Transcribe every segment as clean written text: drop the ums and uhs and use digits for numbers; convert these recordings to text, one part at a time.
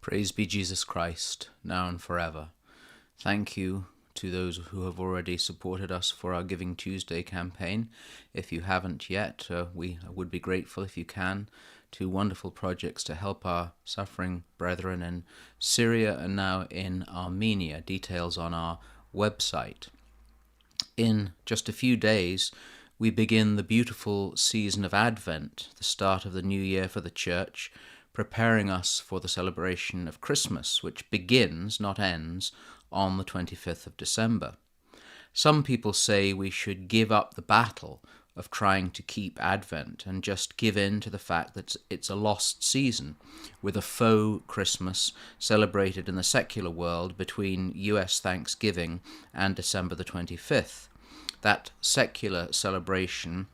Praise be Jesus Christ, now and forever. Thank you to those who have already supported us for our Giving Tuesday campaign. If you haven't yet, we would be grateful if you can. Two wonderful projects to help our suffering brethren in Syria and now in Armenia. Details on our website. In just a few days, we begin the beautiful season of Advent, the start of the new year for the Church, preparing us for the celebration of Christmas, which begins, not ends, on the 25th of December. Some people say we should give up the battle of trying to keep Advent and just give in to the fact that it's a lost season, with a faux Christmas celebrated in the secular world between US Thanksgiving and December the 25th. That secular celebration,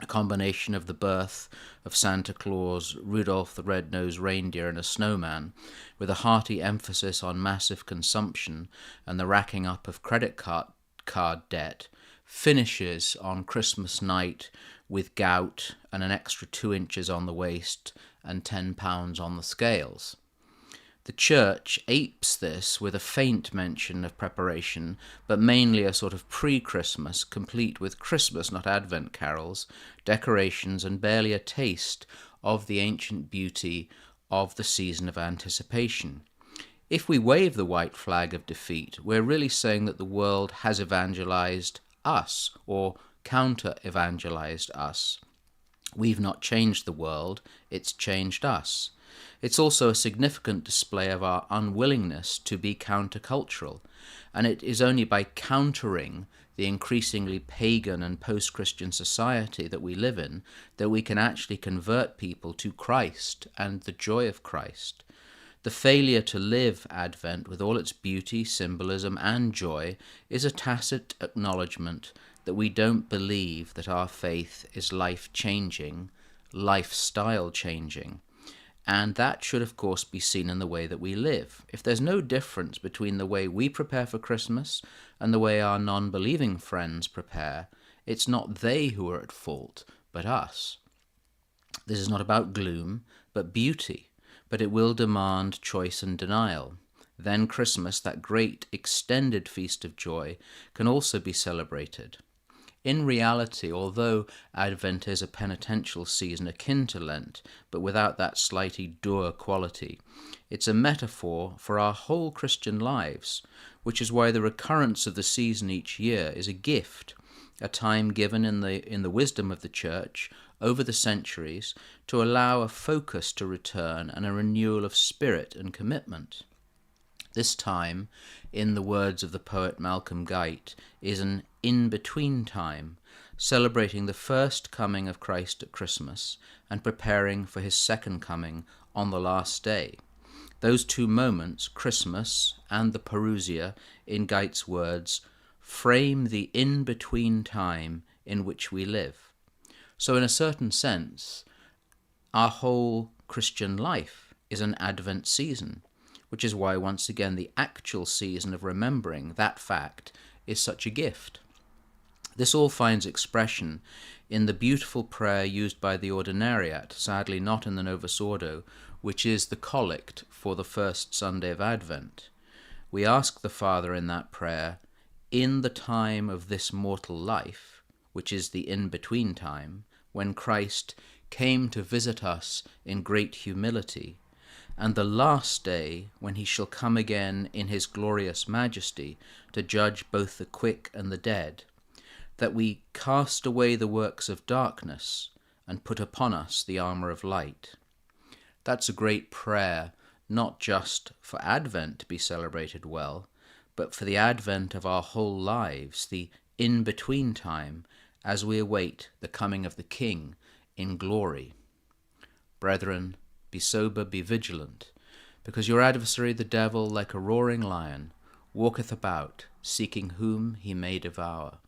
a combination of the birth of Santa Claus, Rudolph the Red-Nosed Reindeer, and a snowman, with a hearty emphasis on massive consumption and the racking up of credit card debt, finishes on Christmas night with gout and an extra 2 inches on the waist and 10 pounds on the scales. The Church apes this with a faint mention of preparation, but mainly a sort of pre-Christmas, complete with Christmas, not Advent carols, decorations, and barely a taste of the ancient beauty of the season of anticipation. If we wave the white flag of defeat, we're really saying that the world has evangelized us, or counter-evangelized us. We've not changed the world, it's changed us. It's also a significant display of our unwillingness to be countercultural, and it is only by countering the increasingly pagan and post-Christian society that we live in that we can actually convert people to Christ and the joy of Christ. The failure to live Advent with all its beauty, symbolism, and joy is a tacit acknowledgement that we don't believe that our faith is life-changing, lifestyle-changing. And that should, of course, be seen in the way that we live. If there's no difference between the way we prepare for Christmas and the way our non-believing friends prepare, it's not they who are at fault, but us. This is not about gloom, but beauty, but it will demand choice and denial. Then Christmas, that great extended feast of joy, can also be celebrated. In reality, although Advent is a penitential season akin to Lent, but without that slightly dour quality, it's a metaphor for our whole Christian lives, which is why the recurrence of the season each year is a gift, a time given in the wisdom of the Church over the centuries to allow a focus to return and a renewal of spirit and commitment. This time, in the words of the poet Malcolm Guite, is an in-between time, celebrating the first coming of Christ at Christmas and preparing for his second coming on the last day. Those two moments, Christmas and the Parousia, in Guite's words, frame the in-between time in which we live. So in a certain sense, our whole Christian life is an Advent season, which is why, once again, the actual season of remembering that fact is such a gift. This all finds expression in the beautiful prayer used by the Ordinariate, sadly not in the Novus Ordo, which is the collect for the first Sunday of Advent. We ask the Father in that prayer, in the time of this mortal life, which is the in-between time, when Christ came to visit us in great humility, and the last day when he shall come again in his glorious majesty to judge both the quick and the dead, that we cast away the works of darkness and put upon us the armour of light. That's a great prayer, not just for Advent to be celebrated well, but for the Advent of our whole lives, the in-between time, as we await the coming of the King in glory. Brethren, be sober, be vigilant, because your adversary the devil, like a roaring lion, walketh about, seeking whom he may devour.